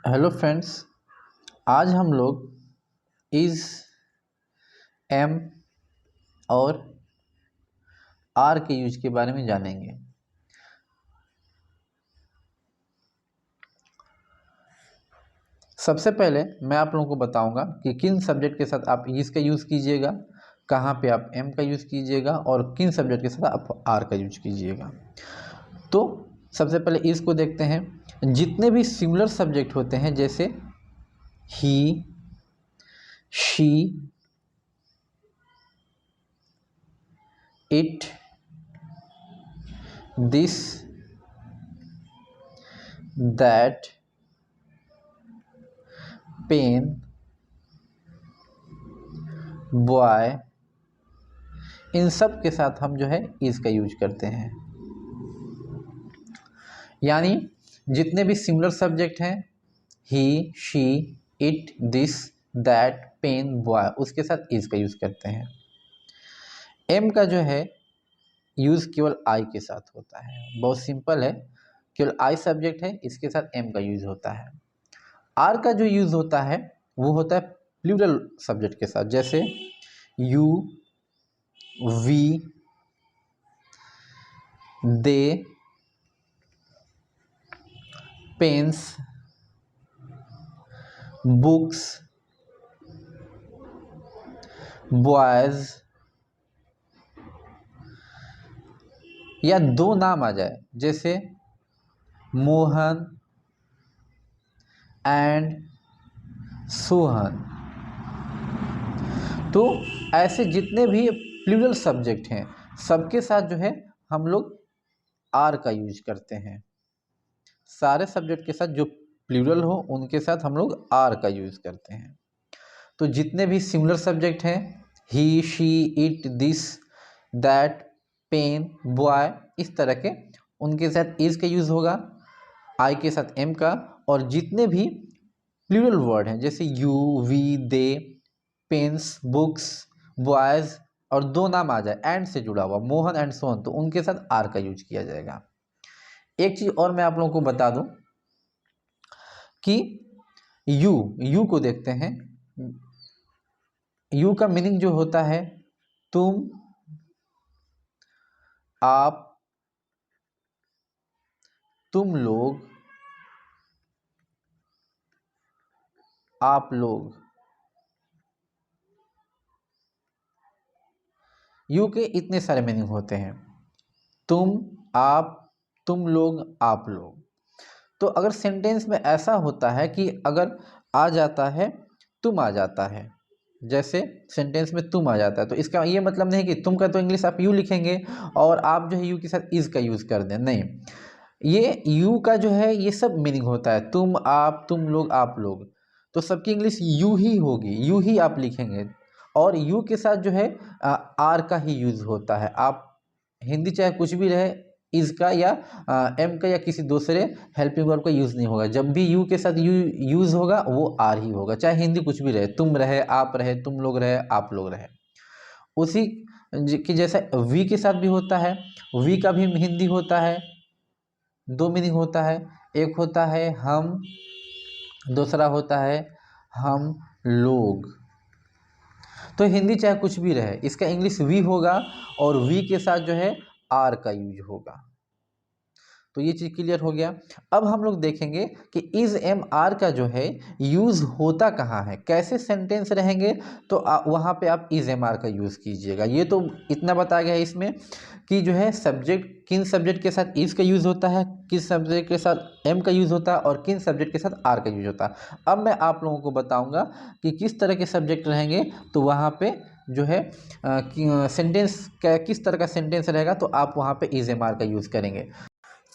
Hello friends, आज हम लोग इज़, एम और आर के यूज के बारे में जानेंगे। सबसे पहले मैं आप लोगों को बताऊंगा कि किन सब्जेक्ट के साथ आप इज़ का यूज़ कीजिएगा, कहाँ पे आप एम का यूज़ कीजिएगा और किन सब्जेक्ट के साथ आप आर का यूज कीजिएगा। तो सबसे पहले इज़ को देखते हैं। जितने भी सिमिलर सब्जेक्ट होते हैं जैसे he, she, it, this, that, pen, boy, इन सब के साथ हम जो है इज़ का यूज करते हैं। यानी जितने भी सिमिलर सब्जेक्ट हैं he, she, it, this, that, pen, boy, उसके साथ इज़ का यूज करते हैं। एम का जो है यूज केवल आई के साथ होता है। बहुत सिंपल है, केवल आई सब्जेक्ट है, इसके साथ एम का यूज होता है। आर का जो यूज होता है वो होता है प्लूरल सब्जेक्ट के साथ, जैसे you, we, they, pens, books, boys, या दो नाम आ जाए जैसे मोहन एंड सोहन। तो ऐसे जितने भी प्लूरल सब्जेक्ट हैं सबके साथ जो है हम लोग आर का यूज करते हैं। सारे सब्जेक्ट के साथ जो प्लूरल हो उनके साथ हम लोग आर का यूज करते हैं। तो जितने भी सिमिलर सब्जेक्ट हैं he, she, it, this, that, pen, boy, इस तरह के, उनके साथ इज का यूज होगा, आई के साथ एम का। और जितने भी प्लूरल वर्ड हैं जैसे you, we, they, pens, books, boys, और दो नाम आ जाए एंड से जुड़ा हुआ मोहन एंड सोहन, तो उनके साथ आर का यूज किया जाएगा। एक चीज और मैं आप लोगों को बता दूं कि यू को देखते हैं। यू का मीनिंग जो होता है तुम, आप, तुम लोग, आप लोग। यू के इतने सारे मीनिंग होते हैं, तुम, आप, तुम लोग, आप लोग। तो अगर सेंटेंस में ऐसा होता है कि अगर आ जाता है तुम आ जाता है, जैसे सेंटेंस में तुम आ जाता है, तो इसका ये मतलब नहीं कि तुम का तो इंग्लिश आप यू लिखेंगे और आप जो है यू के साथ इज का यूज कर दें, नहीं। ये यू का जो है ये सब मीनिंग होता है, तुम, आप, तुम लोग, आप लोग। तो सबकी इंग्लिश यू ही होगी, यू ही आप लिखेंगे। और यू के साथ जो है आर का ही यूज होता है। आप हिंदी चाहे कुछ भी रहे, इज का या एम का या किसी दूसरे हेल्पिंग वर्ब का यूज नहीं होगा। जब भी यू के साथ यू यूज होगा वो आर ही होगा, चाहे हिंदी कुछ भी रहे, तुम रहे, आप रहे, तुम लोग रहे, आप लोग रहे। उसी कि जैसा वी के साथ भी होता है। वी का भी हिंदी होता है, दो मीनिंग होता है, एक होता है हम, दूसरा होता है हम लोग। तो हिंदी चाहे कुछ भी रहे, इसका इंग्लिश वी होगा और वी के साथ जो है आर का यूज होगा। तो ये चीज क्लियर हो गया। अब हम लोग देखेंगे कि इज एम आर का जो है यूज होता कहाँ है, कैसे सेंटेंस रहेंगे। तो वहां पे आप इज एम आर का यूज कीजिएगा। ये तो इतना बताया गया है इसमें कि जो है सब्जेक्ट, किन सब्जेक्ट के साथ इज का यूज होता है, किस सब्जेक्ट के साथ एम का यूज होता है और किन सब्जेक्ट के साथ आर का यूज होता है। अब मैं आप लोगों को बताऊंगा कि किस तरह के सब्जेक्ट रहेंगे, तो वहाँ पे जो है सेंटेंस किस तरह का सेंटेंस रहेगा, तो आप वहाँ पे इज एम आर का यूज करेंगे।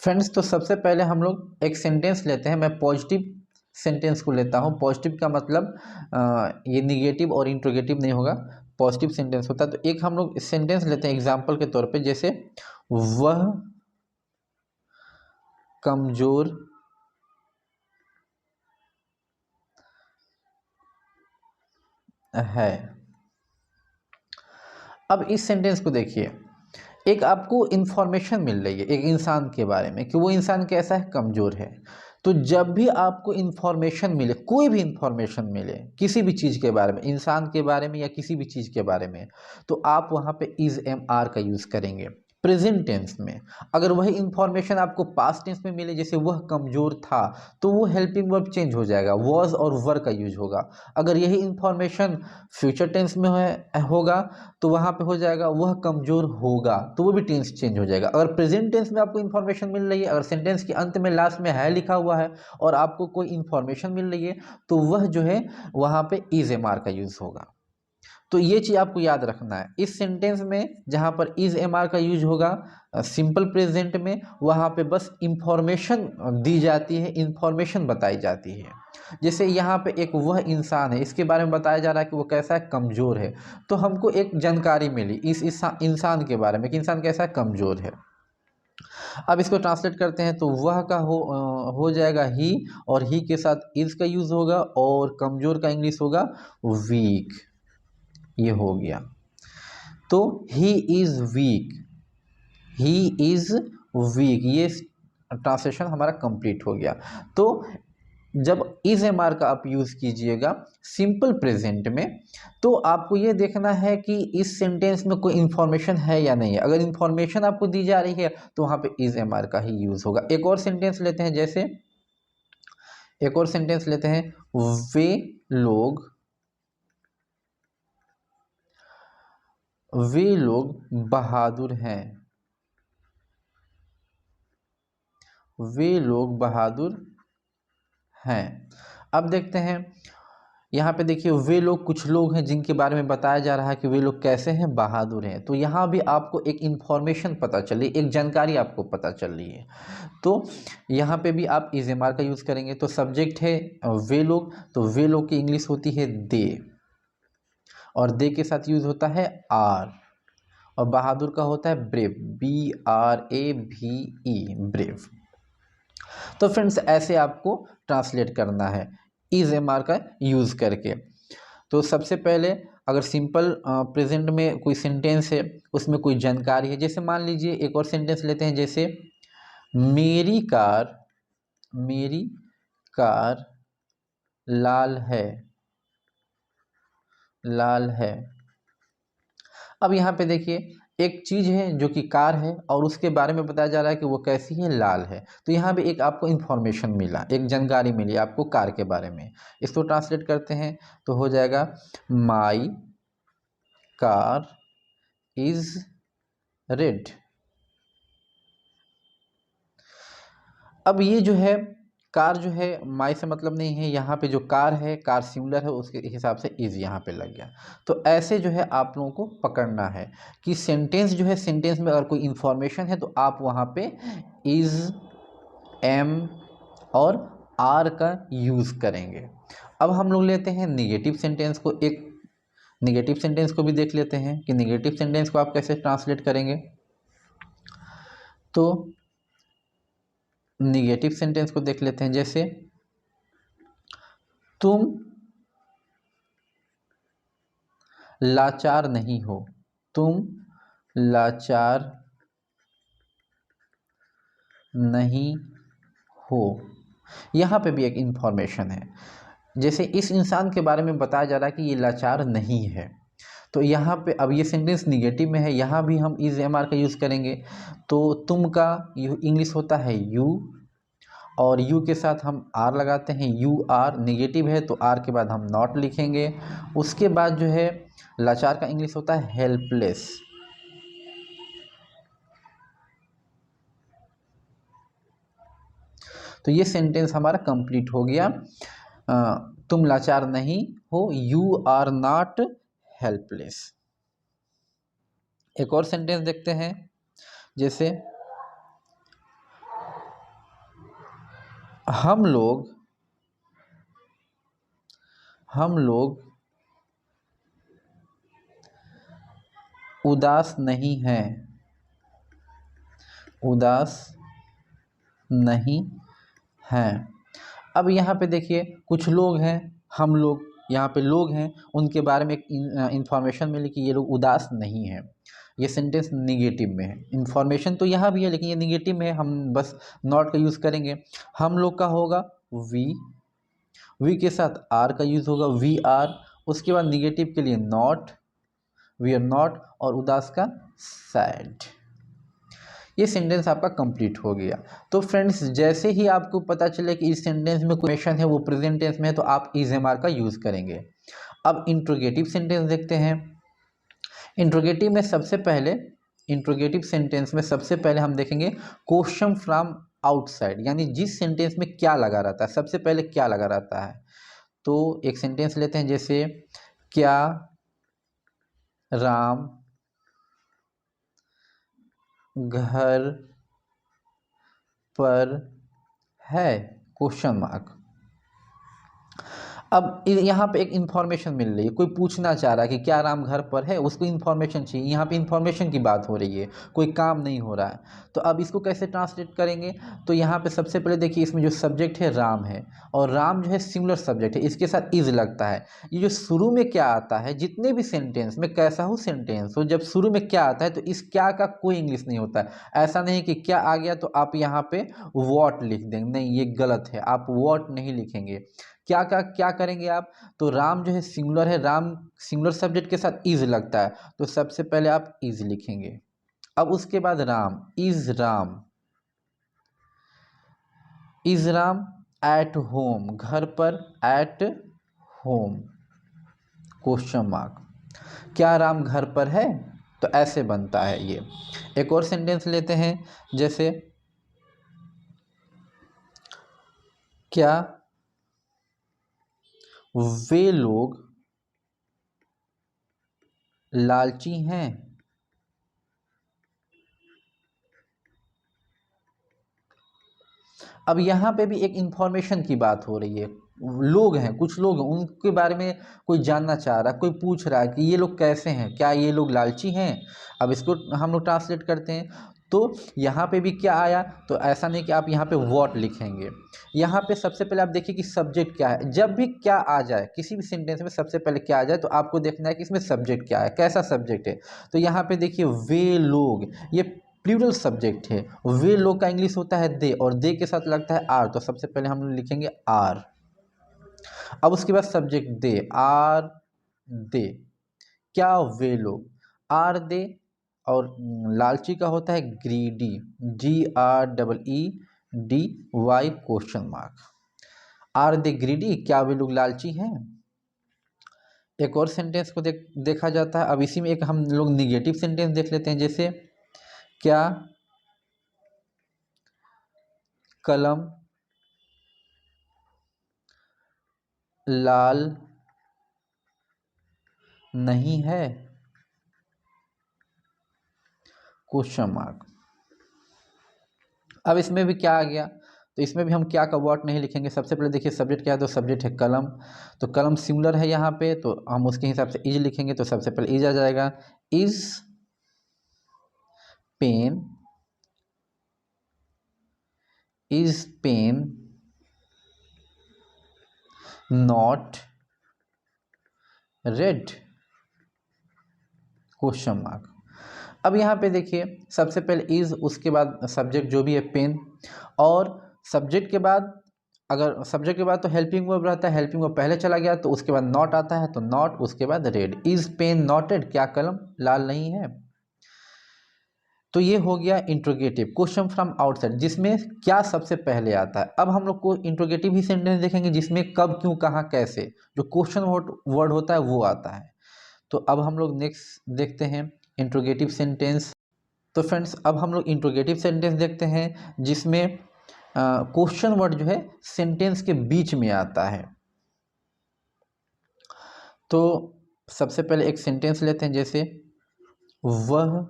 फ्रेंड्स, तो सबसे पहले हम लोग एक सेंटेंस लेते हैं। मैं पॉजिटिव सेंटेंस को लेता हूँ। पॉजिटिव का मतलब ये निगेटिव और इंट्रोगेटिव नहीं होगा, पॉजिटिव सेंटेंस होता है। तो एक हम लोग सेंटेंस लेते हैं एग्जाम्पल के तौर पे, जैसे वह कमजोर है। अब इस सेंटेंस को देखिए, एक आपको इन्फॉर्मेशन मिल रही है एक इंसान के बारे में कि वो इंसान कैसा है, कमज़ोर है। तो जब भी आपको इन्फॉर्मेशन मिले, कोई भी इन्फॉर्मेशन मिले किसी भी चीज़ के बारे में, इंसान के बारे में या किसी भी चीज़ के बारे में, तो आप वहाँ पे इज़ एम आर का यूज़ करेंगे प्रेजेंट टेंस में। अगर वही इन्फॉर्मेशन आपको पास्ट टेंस में मिले, जैसे वह कमज़ोर था, तो वो हेल्पिंग वर्ब चेंज हो जाएगा, वॉज और वर का यूज होगा। अगर यही इन्फॉर्मेशन फ्यूचर टेंस में होगा तो वहाँ पे हो जाएगा वह कमज़ोर होगा, तो वो भी टेंस चेंज हो जाएगा। अगर प्रेजेंट टेंस में आपको इन्फॉर्मेशन मिल रही है, अगर सेंटेंस के अंत में लास्ट में है लिखा हुआ है और आपको कोई इन्फॉर्मेशन मिल रही है, तो वह जो है वहाँ पे इज एम आर का यूज़ होगा। तो ये चीज़ आपको याद रखना है। इस सेंटेंस में जहाँ पर इज एम आर का यूज होगा सिंपल प्रेजेंट में, वहाँ पे बस इंफॉर्मेशन दी जाती है, इंफॉर्मेशन बताई जाती है। जैसे यहाँ पे एक वह इंसान है, इसके बारे में बताया जा रहा है कि वो कैसा है, कमज़ोर है। तो हमको एक जानकारी मिली इस इंसान के बारे में कि इंसान कैसा है, कमज़ोर है। अब इसको ट्रांसलेट करते हैं तो वह का हो जाएगा ही, और ही के साथ इज का यूज़ होगा, और कमज़ोर का इंग्लिश होगा वीक। ये हो गया। तो he is week, he is week, ये ट्रांसलेशन हमारा कंप्लीट हो गया। तो जब इज एम आर का आप यूज़ कीजिएगा सिंपल प्रेजेंट में, तो आपको ये देखना है कि इस सेंटेंस में कोई इन्फॉर्मेशन है या नहीं है। अगर इन्फॉर्मेशन आपको दी जा रही है तो वहाँ पे इज एम आर का ही यूज़ होगा। एक और सेंटेंस लेते हैं, जैसे एक और सेंटेंस लेते हैं, वे लोग बहादुर हैं, वे लोग बहादुर हैं। अब देखते हैं यहाँ पे, देखिए वे लोग कुछ लोग हैं जिनके बारे में बताया जा रहा है कि वे लोग कैसे हैं, बहादुर हैं। तो यहाँ भी आपको एक इन्फॉर्मेशन पता चली, एक जानकारी आपको पता चल रही है। तो यहाँ पे भी आप इज एम आर का यूज़ करेंगे। तो सब्जेक्ट है वे लोग, तो वे लोग की इंग्लिश होती है दे, और दे के साथ यूज़ होता है आर, और बहादुर का होता है ब्रेव, BRAVE, ब्रेव। तो फ्रेंड्स ऐसे आपको ट्रांसलेट करना है इज एम आर का यूज़ करके। तो सबसे पहले अगर सिंपल प्रेजेंट में कोई सेंटेंस है, उसमें कोई जानकारी है, जैसे मान लीजिए एक और सेंटेंस लेते हैं, जैसे मेरी कार लाल है। अब यहाँ पे देखिए एक चीज़ है जो कि कार है, और उसके बारे में बताया जा रहा है कि वो कैसी है, लाल है। तो यहाँ भी एक आपको इन्फॉर्मेशन मिला, एक जानकारी मिली आपको कार के बारे में। इसको ट्रांसलेट करते हैं तो हो जाएगा माई कार इज रेड। अब ये जो है कार जो है, माई से मतलब नहीं है, यहाँ पे जो कार है, कार सिंगुलर है, उसके हिसाब से इज यहाँ पे लग गया। तो ऐसे जो है आप लोगों को पकड़ना है कि सेंटेंस जो है, सेंटेंस में अगर कोई इन्फॉर्मेशन है तो आप वहाँ पे इज, एम और आर का यूज़ करेंगे। अब हम लोग लेते हैं निगेटिव सेंटेंस को, एक निगेटिव सेंटेंस को भी देख लेते हैं कि निगेटिव सेंटेंस को आप कैसे ट्रांसलेट करेंगे। तो निगेटिव सेंटेंस को देख लेते हैं, जैसे तुम लाचार नहीं हो, तुम लाचार नहीं हो। यहाँ पे भी एक इंफॉर्मेशन है, जैसे इस इंसान के बारे में बताया जा रहा है कि ये लाचार नहीं है। तो यहाँ पे अब ये सेंटेंस निगेटिव में है, यहाँ भी हम इज एम आर का यूज़ करेंगे। तो तुम का इंग्लिश होता है यू, और यू के साथ हम आर लगाते हैं, यू आर निगेटिव है तो आर के बाद हम नॉट लिखेंगे। उसके बाद जो है लाचार का इंग्लिश होता है हेल्पलेस। तो ये सेंटेंस हमारा कंप्लीट हो गया। तुम लाचार नहीं हो, यू आर नॉट हेल्पलेस। एक और सेंटेंस देखते हैं, जैसे हम लोग उदास नहीं हैं, उदास नहीं हैं। अब यहाँ पे देखिए कुछ लोग हैं, हम लोग, यहाँ पे लोग हैं, उनके बारे में एक इंफॉर्मेशन मिली कि ये लोग उदास नहीं हैं। ये सेंटेंस निगेटिव में है। इन्फॉर्मेशन तो यहाँ भी है लेकिन ये निगेटिव में है, हम बस नॉट का यूज़ करेंगे। हम लोग का होगा वी के साथ आर का यूज़ होगा, वी आर। उसके बाद निगेटिव के लिए नॉट, वी आर नॉट, और उदास का सैड। ये सेंटेंस आपका कंप्लीट हो गया। तो फ्रेंड्स, जैसे ही आपको पता चले कि इस सेंटेंस में क्वेश्चन है वो प्रेजेंट टेंस में है तो आप इज एम आर का यूज़ करेंगे। अब इंट्रोगेटिव सेंटेंस देखते हैं। इंट्रोगेटिव सेंटेंस में सबसे पहले हम देखेंगे क्वेश्चन फ्रॉम आउटसाइड, यानी जिस सेंटेंस में क्या लगा रहता है, सबसे पहले क्या लगा रहता है। तो एक सेंटेंस लेते हैं, जैसे क्या राम घर पर है, क्वेश्चन मार्क। अब यहाँ पे एक इन्फॉर्मेशन मिल रही है, कोई पूछना चाह रहा है कि क्या राम घर पर है, उसको इन्फॉर्मेशन चाहिए। यहाँ पे इन्फॉर्मेशन की बात हो रही है, कोई काम नहीं हो रहा है। तो अब इसको कैसे ट्रांसलेट करेंगे, तो यहाँ पे सबसे पहले देखिए, इसमें जो सब्जेक्ट है राम है, और राम जो है सिंगुलर सब्जेक्ट है, इसके साथ इज लगता है। ये जो शुरू में क्या आता है, जितने भी सेंटेंस में कैसा हो सेंटेंस हो, जब शुरू में क्या आता है तो इस क्या का कोई इंग्लिश नहीं होता है। ऐसा नहीं कि क्या आ गया तो आप यहाँ पे वॉट लिख देंगे, नहीं, ये गलत है, आप वॉट नहीं लिखेंगे। क्या का क्या करेंगे आप, तो राम जो है सिंगुलर है, राम सिंगुलर सब्जेक्ट के साथ इज लगता है, तो सबसे पहले आप इज लिखेंगे। अब उसके बाद Ram, is Ram at home, घर पर, एट होम, क्वेश्चन मार्क। क्या राम घर पर है, तो ऐसे बनता है ये। एक और सेंटेंस लेते हैं, जैसे क्या वे लोग लालची हैं, अब यहाँ पे भी एक इंफॉर्मेशन की बात हो रही है। लोग हैं, कुछ लोग हैं, उनके बारे में कोई जानना चाह रहा है, कोई पूछ रहा है कि ये लोग कैसे हैं, क्या ये लोग लालची हैं। अब इसको हम लोग ट्रांसलेट करते हैं, तो यहाँ पे भी क्या आया, तो ऐसा नहीं कि आप यहाँ पे व्हाट लिखेंगे। यहाँ पे सबसे पहले आप देखिए कि सब्जेक्ट क्या है। जब भी क्या आ जाए किसी भी सेंटेंस में, सबसे पहले क्या आ जाए तो आपको देखना है कि इसमें सब्जेक्ट क्या है, कैसा सब्जेक्ट है। तो यहाँ पे देखिए वे लोग, ये प्लूरल सब्जेक्ट है। वे लोग का इंग्लिश होता है दे, और दे के साथ लगता है आर, तो सबसे पहले हम लोग लिखेंगे आर। अब उसके बाद सब्जेक्ट दे, आर दे, क्या वे लोग, आर दे, और लालची का होता है greedy, GREEDY, question mark. Are they greedy, क्या वे लोग लालची हैं। एक और सेंटेंस को देखा जाता है। अब इसी में एक हम लोग निगेटिव सेंटेंस देख लेते हैं, जैसे क्या कलम लाल नहीं है, क्वेश्चन मार्क। अब इसमें भी क्या आ गया, तो इसमें भी हम क्या का वर्ड नहीं लिखेंगे। सबसे पहले देखिए सब्जेक्ट क्या है, तो सब्जेक्ट है कलम, तो कलम सिंगुलर है यहाँ पे, तो हम उसके हिसाब से इज लिखेंगे। तो सबसे पहले इज आ जाएगा, is pen, not red, question mark. अब यहाँ पे देखिए सबसे पहले इज, उसके बाद सब्जेक्ट जो भी है पेन, और सब्जेक्ट के बाद, अगर सब्जेक्ट के बाद तो हेल्पिंग वर्ब रहता है, हेल्पिंग वर्ब पहले चला गया तो उसके बाद नॉट आता है, तो नॉट, उसके बाद red. Is pen not red, क्या कलम लाल नहीं है। तो ये हो गया इंट्रोगेटिव, क्वेश्चन फ्रॉम आउटसाइड, जिसमें क्या सबसे पहले आता है। अब हम लोग को इंट्रोगेटिव ही सेंटेंस देखेंगे जिसमें कब, क्यों, कहाँ, कैसे, जो क्वेश्चन वर्ड होता है वो आता है। तो अब हम लोग नेक्स्ट देखते हैं इंट्रोगेटिव सेंटेंस। तो फ्रेंड्स, अब हम लोग इंट्रोगेटिव सेंटेंस देखते हैं जिसमें क्वेश्चन वर्ड जो है सेंटेंस के बीच में आता है। तो सबसे पहले एक सेंटेंस लेते हैं, जैसे वह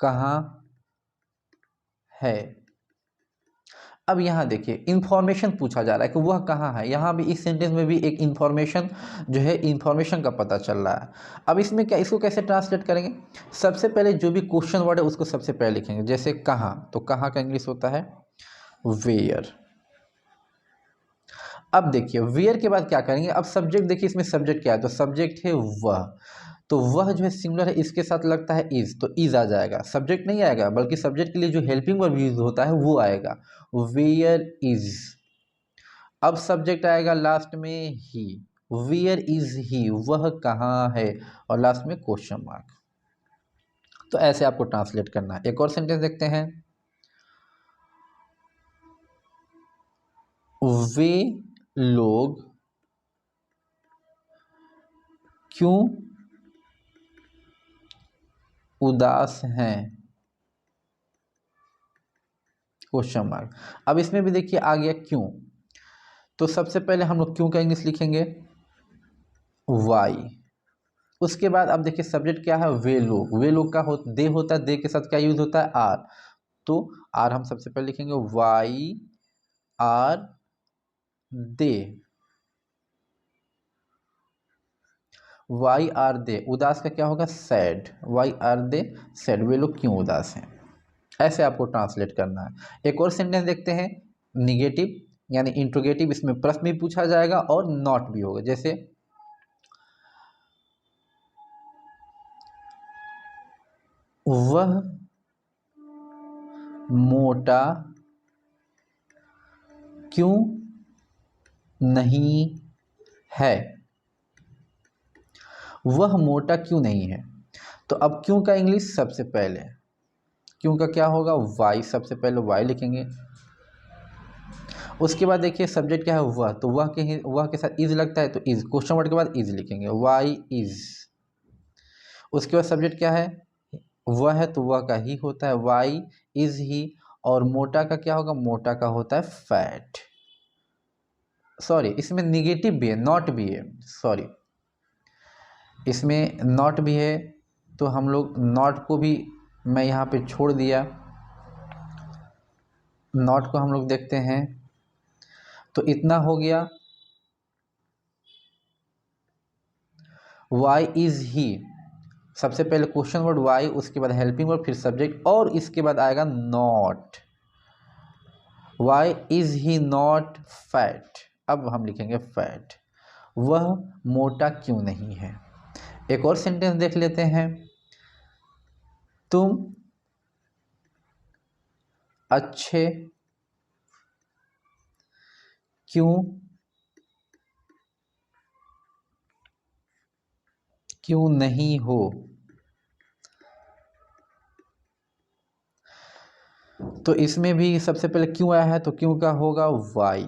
कहाँ है। अब यहाँ देखिए इंफॉर्मेशन पूछा जा रहा है कि वह कहाँ है। यहाँ भी इस सेंटेंस में भी एक इंफॉर्मेशन जो है, इंफॉर्मेशन का पता चल रहा है। अब इसमें क्या, इसको कैसे ट्रांसलेट करेंगे, सबसे पहले जो भी क्वेश्चन वर्ड है उसको सबसे पहले लिखेंगे। जैसे कहाँ, तो कहाँ का इंग्लिश होता है वेयर। अब देखिए वेयर के बाद क्या करेंगे, अब सब्जेक्ट देखिए, इसमें सब्जेक्ट क्या है, तो सब्जेक्ट है वह, तो वह जो है सिंगुलर है, इसके साथ लगता है इज, तो इज आ जाएगा, सब्जेक्ट नहीं आएगा, बल्कि सब्जेक्ट के लिए जो हेल्पिंग वर्ब यूज होता है वो आएगा, वेयर इज। अब सब्जेक्ट आएगा लास्ट में ही, वेयर इज ही, वह कहाँ है, और लास्ट में क्वेश्चन मार्क। तो ऐसे आपको ट्रांसलेट करना है। एक और सेंटेंस देखते हैं, वे लोग क्यों उदास हैं, क्वेश्चन मार्क। अब इसमें भी देखिए आ गया क्यों, तो सबसे पहले हम लोग क्यों का इंग्लिश लिखेंगे वाई। उसके बाद अब देखिए सब्जेक्ट क्या है, वे लोग, वे लोग का दे होता है, दे के साथ क्या यूज होता है आर, तो आर हम सबसे पहले लिखेंगे why are they, why are they, उदास का क्या होगा sad, why are they sad, वे लोग क्यों उदास हैं। ऐसे आपको ट्रांसलेट करना है। एक और सेंटेंस देखते हैं, निगेटिव यानी इंट्रोगेटिव, इसमें प्रश्न भी पूछा जाएगा और नॉट भी होगा। जैसे वह मोटा क्यों नहीं है, वह मोटा क्यों नहीं है। तो अब क्यों का इंग्लिश सबसे पहले, क्यों का क्या होगा वाई, सबसे पहले वाई लिखेंगे। उसके बाद देखिए सब्जेक्ट क्या है वह, तो वह के साथ इज लगता है, तो इज, क्वेश्चन वर्ड के बाद इज लिखेंगे, वाई इज। उसके बाद सब्जेक्ट क्या है वह है, तो वह का ही होता है, वाई इज ही। और मोटा का क्या होगा, मोटा का होता है फैट, सॉरी इसमें निगेटिव भी है, नॉट भी है, सॉरी इसमें नॉट भी है, तो हम लोग नॉट को भी मैं यहाँ पे छोड़ दिया, नॉट को हम लोग देखते हैं। तो इतना हो गया, वाई इज ही, सबसे पहले क्वेश्चन वर्ड वाई, उसके बाद हेल्पिंग वर्ड, फिर सब्जेक्ट, और इसके बाद आएगा not, why is he not fat. अब हम लिखेंगे फैट, वह मोटा क्यों नहीं है। एक और सेंटेंस देख लेते हैं, तुम अच्छे क्यों नहीं हो। तो इसमें भी सबसे पहले क्यों आया है, तो क्यों का होगा वाई।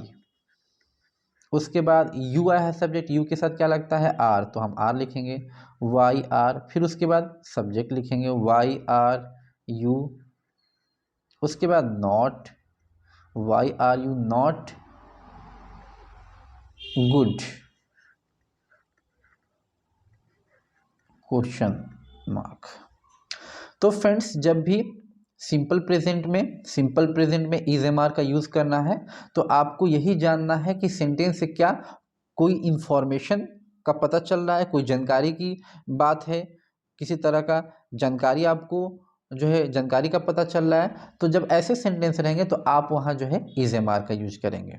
उसके बाद यू आया है सब्जेक्ट, यू के साथ क्या लगता है आर, तो हम आर लिखेंगे, वाई आर। फिर उसके बाद सब्जेक्ट लिखेंगे वाई आर यू। उसके बाद not, why are you not good, question mark. तो फ्रेंड्स जब भी सिंपल प्रेजेंट में इज एम आर का यूज़ करना है, तो आपको यही जानना है कि सेंटेंस से क्या कोई इंफॉर्मेशन का पता चल रहा है, कोई जानकारी की बात है, किसी तरह का जानकारी आपको जो है जानकारी का पता चल रहा है, तो जब ऐसे सेंटेंस रहेंगे तो आप वहाँ जो है इज एम आर का यूज करेंगे।